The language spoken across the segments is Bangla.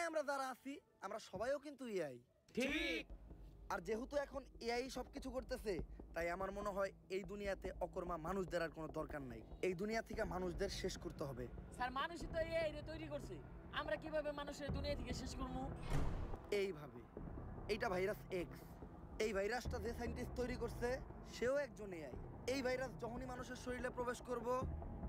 আমরা যারা আছি আমরা সবাইও কিন্তু এআই। ঠিক। আর যেহেতু এখন এআই সবকিছু করতেছে, তাই আমার মনে হয় এই দুনিয়াতে অকর্মা মানুষদের আর কোনো দরকার নাই। এই দুনিয়া থেকে মানুষদের শেষ করতে হবে। স্যার মানুষই তো এআই রে তৈরি করছে, আমরা কিভাবে মানুষের দুনিয়া থেকে শেষ করবো? এইভাবে। এইটা ভাইরাস এক্স। এই ভাইরাসটা যে সায়েন্টিস্ট তৈরি করছে সেও একজন এআই। এই ভাইরাস যখনই মানুষের শরীরে প্রবেশ করব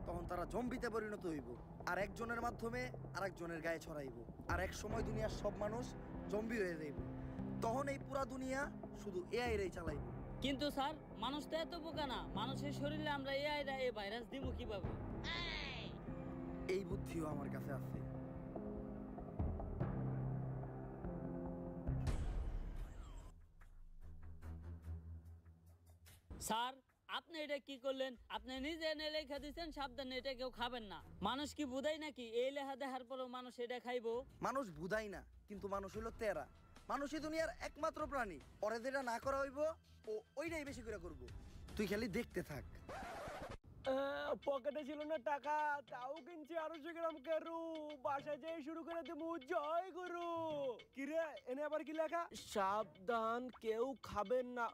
তখন তারা জম্বিতে পরিণত হইব, আর একজনের মাধ্যমে আরেকজনের গায়ে ছড়াইব, আর এক সময় দুনিয়ার সব মানুষ জম্বি হয়ে যাইব। তখন এই পুরা দুনিয়া শুধু এআই রেই চালাইব। কিন্তু স্যার মানুষ তো এত বোকা না, মানুষের শরীরে আমরা এই ভাইরাস দিব কিভাবে? এই বুদ্ধিও আমার কাছে আছে। স্যার আপনি এটা কি করলেন? আপনি নিজে এনে লেখা দিচ্ছেন সাবধানে এটা কেউ খাবেন না। মানুষ কি বুঝাই নাকি এই লেখা দেখার পরও মানুষ এটা খাইবো? মানুষ বুঝাই না, কিন্তু মানুষ হইলো তেরা। মানুষই দুনিয়ার একমাত্র প্রাণী। ওরে যেটা না করা হইব ও ওইটাই বেশি করে করব। তুই খালি দেখতে থাক। পকেটে ছিল না টাকা, তাও কিনছি 250 গ্রাম কেরু। বাসায় যেয়ে শুরু করে দেবো জয় গুরু। কিরে এনে আবার কি লেখা? সাবধান কেউ খাবেন না।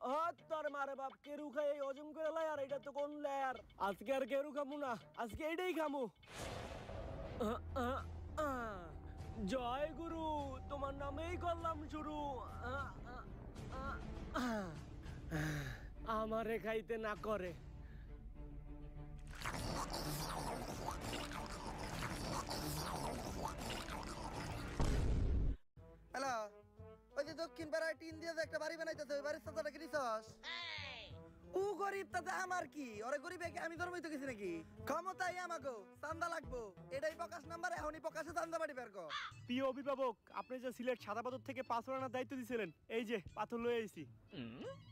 তোর মারে বাপ, কেরু খাই এই হজম করে লাই, আর এটা তো কোন লেয়ার। আজকে আর কেরু খামু না, আজকে এইটাই খামু। জয় গুরু, তোমার নামেই করলাম শুরু। আমারে খাইতে না করে। হ্যালো, ওই যে দক্ষিণ পাড়ায় টিন দিয়ে যে একটা বাড়ি বানাইতেছে, ওই বাড়ির সাথে কি নিছস? ও গরিব, তাতে আমার কি? ওরে গরিব আমি ধর্মই তো গেছি নাকি? ক্ষমতাই আমাগো, চান্দা লাগবো। এটাই প্রকাশ নাম্বার, এখনই প্রকাশে চান্দা বাড়ি বের কর। প্রিয় অভিভাবক, আপনি যে সিলেট সাদা পাথর থেকে পাথর আনার দায়িত্ব দিয়েছিলেন, এই যে পাথর লয়ে আইছি।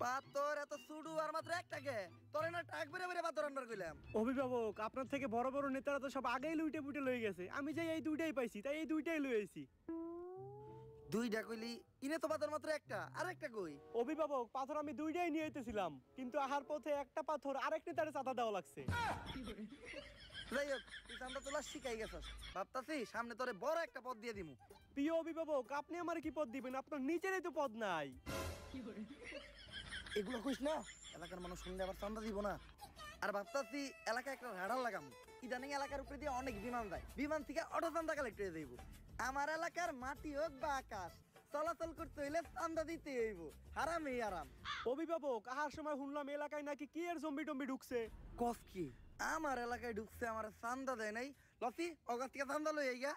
পাথর এত সুডু আর মাত্র একটাকে? তোরে না টাক বেরে বেরে পাথর আনবার কইলাম। অভিভাবক, আপনার থেকে বড় বড় নেতারা তো সব আগেই লুইটে পুটে লয়ে গেছে। আমি যাই এই দুইটাই পাইছি, তাই এই দুইটাই লয়ে আইছি। দুইটা কইলি, ইনে তো পাথর মাত্র একটা, আর একটা কই? অভিভাবক, পাথর আমি দুইটাই নিয়ে আইতেছিলাম, কিন্তু আহার পথে একটা পাথর আরেক নেতারে চাঁদা দেওয়া লাগছে। যাই হোক, তুই চান্দা তোলা শিখাই গেছস। ভাবতাছি সামনে তোরে বড় একটা পদ দিয়ে দিমু। প্রিয় অভিভাবক, আপনি আমার কি পদ দিবেন? আপনার নিচেরই তো পদ নাই। এগুলো কইস না, এলাকার মানুষ শুনলে আবার চান্দা দিব না। আর ভাবতাছি এলাকায় একটা রাডার লাগাম। ইদানিং এলাকার উপরে দিয়ে অনেক বিমান যায়, বিমান থেকে অটো চান্দা কালেক্ট হয়ে যাইব। আমার এলাকার মাটি হোক বা আকাশ, চলাচল করতে হইলে চান্দা দিতে হইব। হারামই আরাম। অভিভাবক, আহার সময় শুনলাম এলাকায় নাকি কি এর জম্বি টম্বি ঢুকছে। কস কি? আমার এলাকায় ঢুকছে, আমার চান্দা দেয় নাই। লসি অগাছ থেকে চান্দা লই আইগা।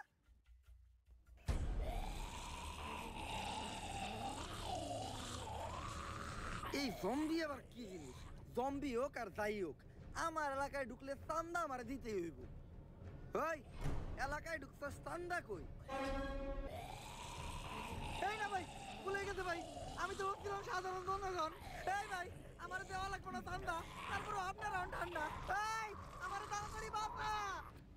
এই জম্বি আবার কি জিনিস? জম্বি হোক আর যাই হোক, আমার এলাকায় ঢুকলে চান্দা আমার দিতেই হইব। ওই এলাকায় ঢুকছস, চান্দা কই? এই না ভাই, ভুলে গেছে ভাই, আমি তো ভাবছিলাম সাধারণ জনগণ। এই ভাই, আমার দেওয়া লাগবে না চান্দা, তারপর আপনার ঠান্ডা। এই আমার তাড়াতাড়ি বাবা।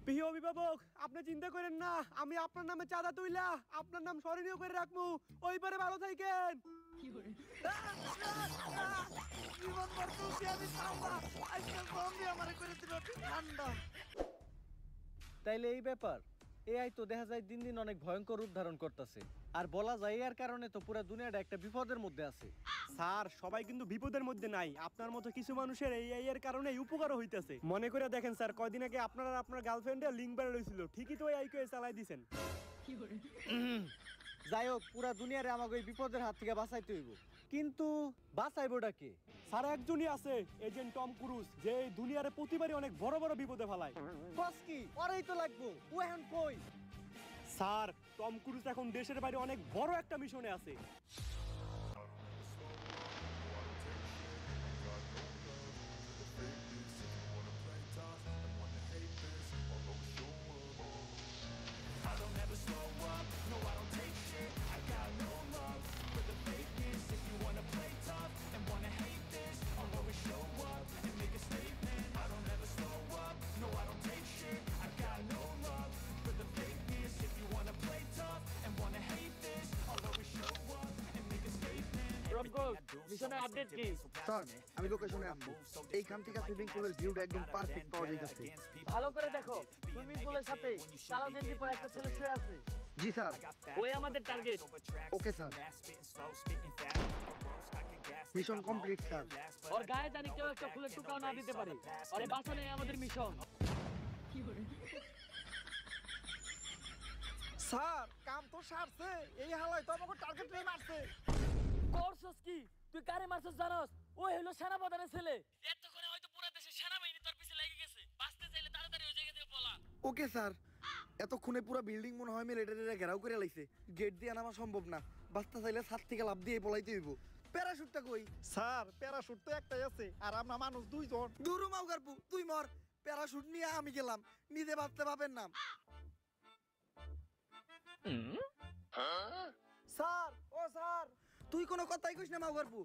প্রিয় অভিভাবক, আপনি চিন্তা করেন না, আমি আপনার নামে চাঁদা তুইলা আপনার নাম স্মরণীয় করে রাখবো। ওইবারে ভালো থাকেন। জীবন বর্তমানে আমি চান্দা, আজকে জম্বি আমার করে দিল ঠান্ডা। তাইলে এই ব্যাপার, এআই তো দেখা যায় দিন দিন অনেক ভয়ঙ্কর রূপ ধারণ করতেছে, আর বলা যায় এর কারণে তো পুরো দুনিয়াটা একটা বিপদের মধ্যে আছে। স্যার, সবাই কিন্তু বিপদের মধ্যে নাই। আপনার মতো কিছু মানুষের এই এর কারণে উপকারও হইতেছে। মনে করে দেখেন স্যার, কয়দিন আগে আপনার আর আপনার গার্লফ্রেন্ডের লিঙ্ক বের হয়েছিল, ঠিকই তো এই কে চালাই দিছেন। যাই হোক, পুরা দুনিয়ারে আমাকে এই বিপদের হাত থেকে বাঁচাইতে হইব, কিন্তু বাঁচাইবোটা কে? স্যার, একজনই আছে, এজেন্ট টম ক্রুজ, যে এই দুনিয়ারে প্রতিবারই অনেক বড় বড় বিপদে ফেলায়। বস কি ওরই তো লাগবো, ও এখন কই? স্যার, টম ক্রুজ এখন দেশের বাইরে অনেক বড় একটা মিশনে আছে। I don't ever slow up, no I don't take shit. I got no love for the fakeness. If you wanna play tough and wanna hate this, I'll always show up and make a statement. I don't ever slow up, no I don't take shit. I got no love for the fakeness. If you wanna play tough and wanna hate this, I'll always show up and make a statement. মিশনের আপডেট কি? স্যার, আমি লোকেশনে আছি। এইখান থেকে সুইমিং পুলের ভিউটা একদম পারফেক্ট পাওয়া যাইতেছে। ভালো করে দেখো, সুইমিং পুলের সাথে 4 দিন পর একটা ছেলে শুয়ে আছে। জি স্যার। ওই আমাদের target. Okay sir. Mission complete sir. ওর গায়ে জানি কেউ একটা ফুলের টুকাও না দিতে পারে। আরে বাঁচানোই আমাদের মিশন। স্যার কাম তো সারছে, এই হালাই তো আমাকে টার্গেট নিয়ে মারছে। করছস কি? তুই কারে মারছস জানোস? ওই হলো সেনাপ্রধানের ছেলে। এতক্ষণে হয়তো পুরো দেশের সেনাবাহিনী তোর পিছে লেগে গেছে। বাঁচতে চাইলে তাড়াতাড়ি ওই জায়গা থেকে পলা। Okay sir. এতক্ষণে পুরো বিল্ডিং মনে হয় মিলিটারিরা ঘেরাও করে লাইছে। গেট দিয়ে নামা সম্ভব না। বাঁচতে চাইলে ছাদ থেকে লাফ দিয়ে পলাইতে হইব। প্যারাশুটটা কই? স্যার প্যারাশুট তো একটাই আছে আর আমরা মানুষ দুইজন। দূরু মাউগারপু তুই মর। প্যারাশুট নিয়ে আমি গেলাম, নিজে বাঁচতে পাবেন না। স্যার ও স্যার, তুই কোনো কথাই কইস না মাউগারপু।